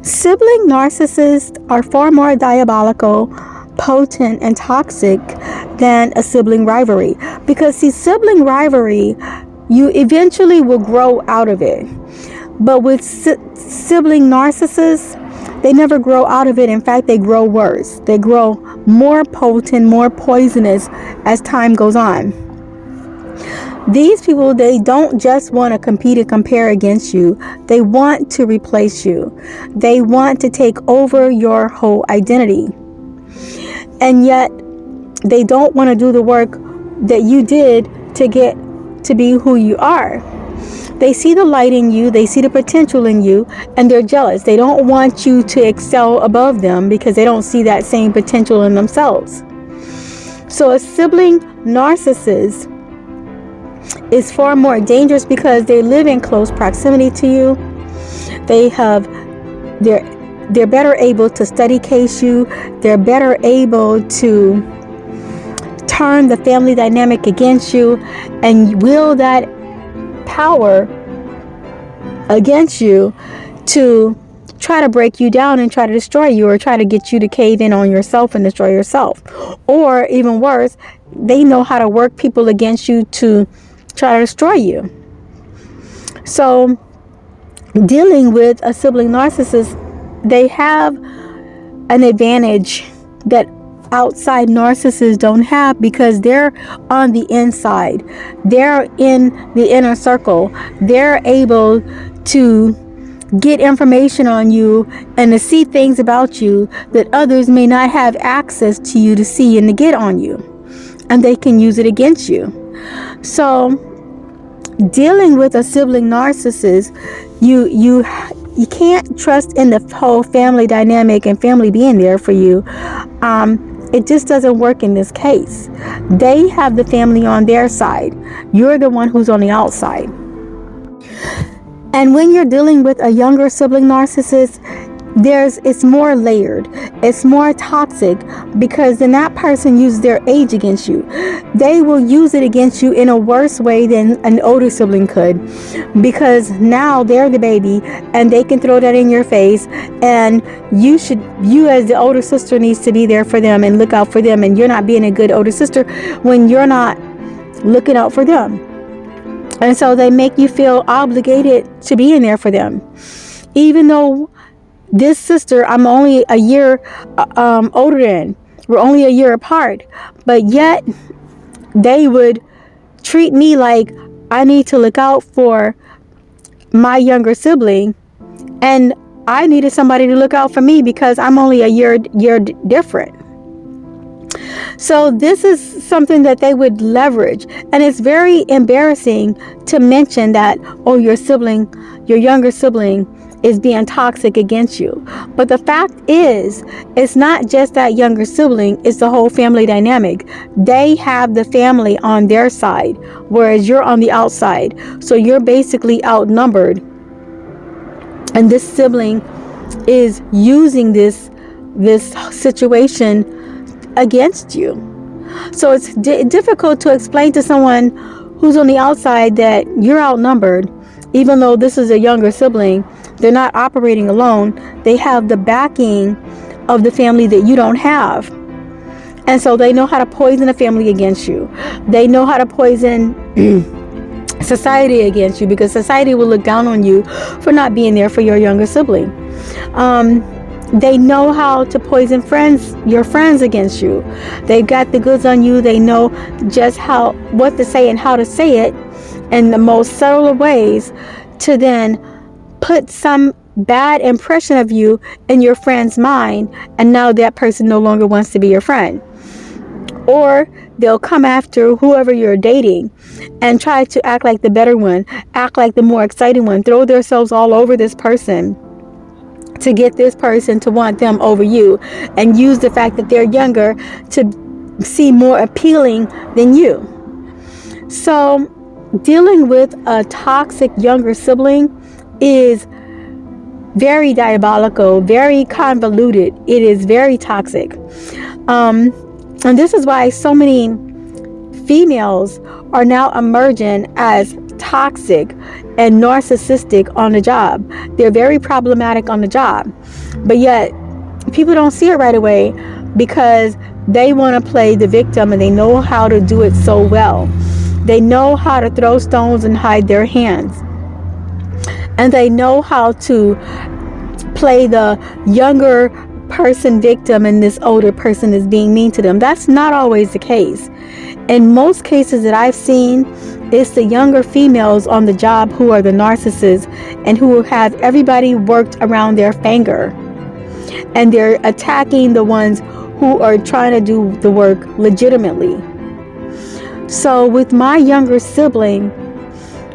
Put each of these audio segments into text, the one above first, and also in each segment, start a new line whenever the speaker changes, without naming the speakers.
Sibling narcissists are far more diabolical, potent, and toxic than a sibling rivalry. Because, see, sibling rivalry, you eventually will grow out of it. But with sibling narcissists, they never grow out of it. In fact, they grow worse. They grow more potent, more poisonous as time goes on. These people, they don't just want to compete and compare against you. They want to replace you. They want to take over your whole identity. And yet, they don't want to do the work that you did to get to be who you are. They see the light in you, they see the potential in you, and they're jealous. They don't want you to excel above them because they don't see that same potential in themselves. So a sibling narcissist is far more dangerous because they live in close proximity to you. They're better able to study case you. They're better able to turn the family dynamic against you and wield that power against you to try to break you down and try to destroy you, or try to get you to cave in on yourself and destroy yourself. Or even worse, they know how to work people against you to try to destroy you. So dealing with a sibling narcissist, they have an advantage that outside narcissists don't have, because they're on the inside. They're in the inner circle. They're able to get information on you and to see things about you that others may not have access to you to see and to get on you. And they can use it against you. So dealing with a sibling narcissist, you can't trust in the whole family dynamic and family being there for you. It just doesn't work in this case. They have the family on their side. You're the one who's on the outside. And when you're dealing with a younger sibling narcissist, it's more layered. It's more toxic, because then that person uses their age against you. They will use it against you in a worse way than an older sibling could, because now they're the baby and they can throw that in your face, and you as the older sister needs to be there for them and look out for them, and you're not being a good older sister when you're not looking out for them. And so they make you feel obligated to be in there for them, even though this sister, I'm only a year older than. We're only a year apart. But yet, they would treat me like I need to look out for my younger sibling. And I needed somebody to look out for me because I'm only a year different. So this is something that they would leverage. And it's very embarrassing to mention that, oh, your younger sibling is being toxic against you. But the fact is, it's not just that younger sibling, it's the whole family dynamic. They have the family on their side, whereas you're on the outside. So you're basically outnumbered. And this sibling is using this situation against you. So it's difficult to explain to someone who's on the outside that you're outnumbered, even though this is a younger sibling. They're not operating alone. They have the backing of the family that you don't have. And so they know how to poison a family against you. They know how to poison society against you, because society will look down on you for not being there for your younger sibling. They know how to poison your friends against you. They've got the goods on you. They know just what to say and how to say it in the most subtle of ways to then put some bad impression of you in your friend's mind, and now that person no longer wants to be your friend. Or they'll come after whoever you're dating and try to act like the better one, act like the more exciting one, throw themselves all over this person to get this person to want them over you, and use the fact that they're younger to seem more appealing than you. So dealing with a toxic younger sibling is very diabolical, very convoluted. It is very toxic. And this is why so many females are now emerging as toxic and narcissistic on the job. They're very problematic on the job. But yet, people don't see it right away because they want to play the victim, and they know how to do it so well. They know how to throw stones and hide their hands. And they know how to play the younger person victim, and this older person is being mean to them. That's not always the case. In most cases that I've seen, it's the younger females on the job who are the narcissists and who have everybody worked around their finger. And they're attacking the ones who are trying to do the work legitimately. So with my younger sibling,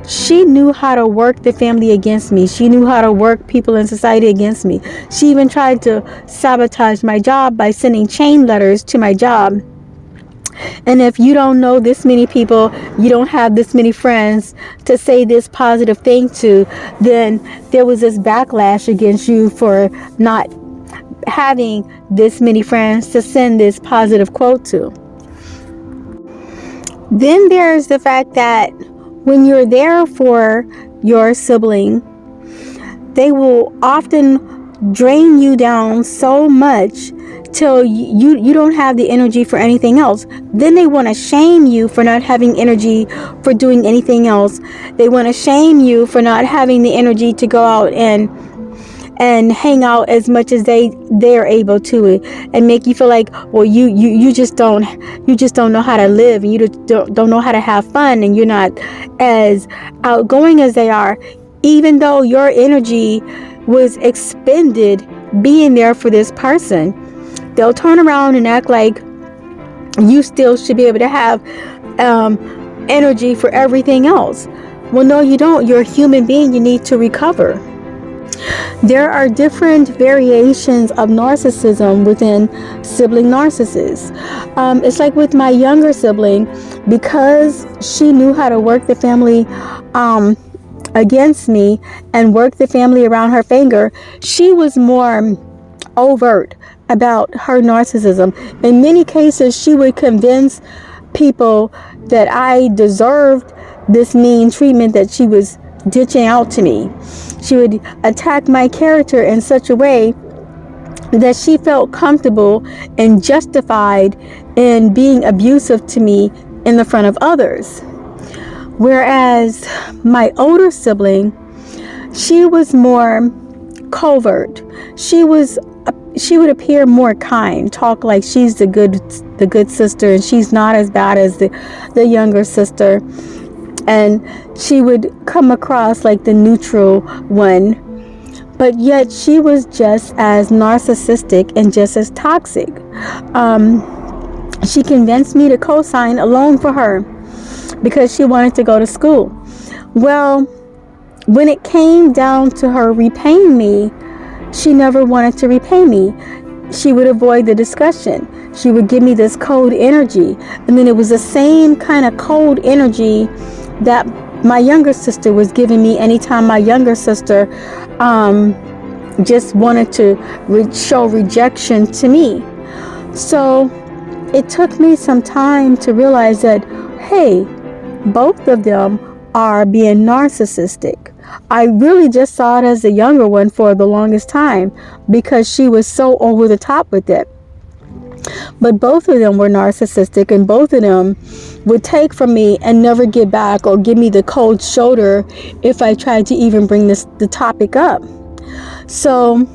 she knew how to work the family against me. She knew how to work people in society against me. She even tried to sabotage my job by sending chain letters to my job. And if you don't know this many people, you don't have this many friends to say this positive thing to, then there was this backlash against you for not having this many friends to send this positive quote to. Then there's the fact that when you're there for your sibling, they will often drain you down so much till you don't have the energy for anything else. Then they want to shame you for not having energy for doing anything else. They want to shame you for not having the energy to go out and hang out as much as they're able to, and make you feel like, well, you just don't know how to live, and you don't know how to have fun, and you're not as outgoing as they are, even though your energy was expended being there for this person. They'll turn around and act like you still should be able to have energy for everything else. Well, no, you don't. You're a human being. You need to recover. There are different variations of narcissism within sibling narcissists. It's like with my younger sibling, because she knew how to work the family against me and work the family around her finger, she was more overt about her narcissism. In many cases, she would convince people that I deserved this mean treatment that she was ditching out to me. She would attack my character in such a way that she felt comfortable and justified in being abusive to me in the front of others. Whereas my older sibling, she was more covert. She would appear more kind, talk like she's the good sister, and she's not as bad as the younger sister. And she would come across like the neutral one, but yet she was just as narcissistic and just as toxic. She convinced me to co-sign a loan for her because she wanted to go to school. Well, when it came down to her repaying me, she never wanted to repay me. She would avoid the discussion. She would give me this cold energy, and then it was the same kind of cold energy that my younger sister was giving me anytime my younger sister just wanted to show rejection to me. So it took me some time to realize that, hey, both of them are being narcissistic. I really just saw it as the younger one for the longest time because she was so over the top with it. But both of them were narcissistic, and both of them would take from me and never get back or give me the cold shoulder if I tried to even bring the topic up. So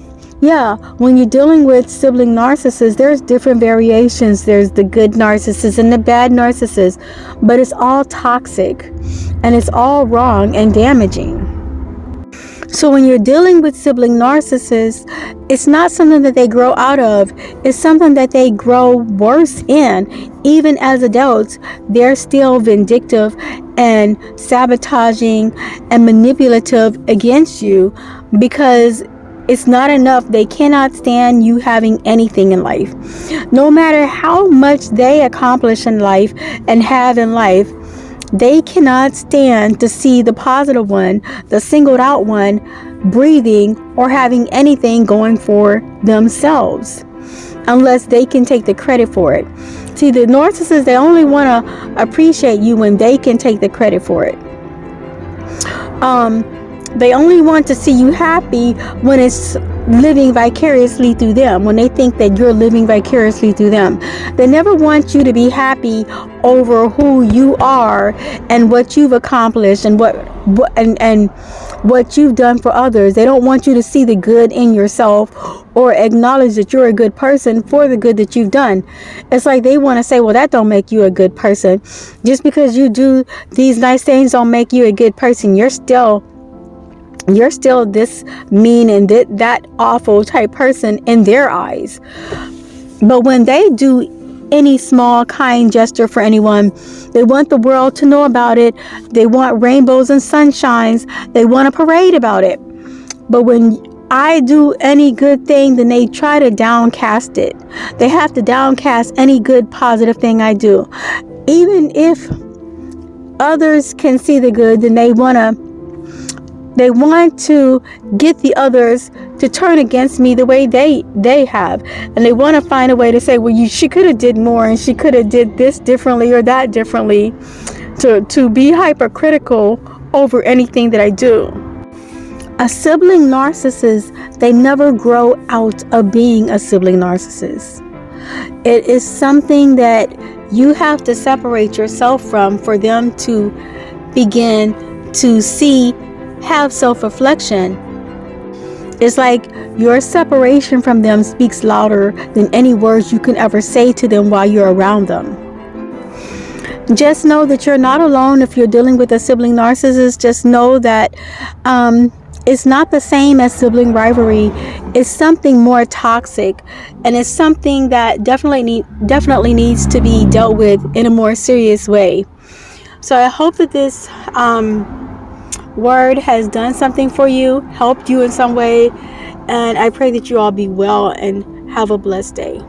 yeah, when you're dealing with sibling narcissists, there's different variations. There's the good narcissist and the bad narcissist, but it's all toxic and it's all wrong and damaging. So when you're dealing with sibling narcissists, it's not something that they grow out of. It's something that they grow worse in. Even as adults, they're still vindictive and sabotaging and manipulative against you because it's not enough. They cannot stand you having anything in life. No matter how much they accomplish in life and have in life, they cannot stand to see the positive one, the singled out one, breathing or having anything going for themselves unless they can take the credit for it. See, the narcissists, they only want to appreciate you when they can take the credit for it. They only want to see you happy when it's living vicariously through them, when they think that you're living vicariously through them. They never want you to be happy over who you are and what you've accomplished and what you've done for others. They don't want you to see the good in yourself or acknowledge that you're a good person for the good that you've done. It's like they want to say, well, that don't make you a good person. Just because you do these nice things don't make you a good person. You're still this mean and that awful type person in their eyes. But when they do any small kind gesture for anyone, they want the world to know about it. They want rainbows and sunshines. They want a parade about it. But when I do any good thing, then they try to downcast it. They have to downcast any good positive thing I do. Even if others can see the good, then they want to get the others to turn against me the way they have, and they want to find a way to say, well, she could have did more and she could have did this differently or that differently, to be hypercritical over anything that I do. A sibling narcissist, they never grow out of being a sibling narcissist. It is something that you have to separate yourself from for them to begin to have self-reflection. It's like your separation from them speaks louder than any words you can ever say to them while you're around them. Just know that you're not alone if you're dealing with a sibling narcissist. Just know that it's not the same as sibling rivalry. It's something more toxic, and it's something that definitely needs to be dealt with in a more serious way. So I hope that this word has done something for you, helped you in some way, and I pray that you all be well and have a blessed day.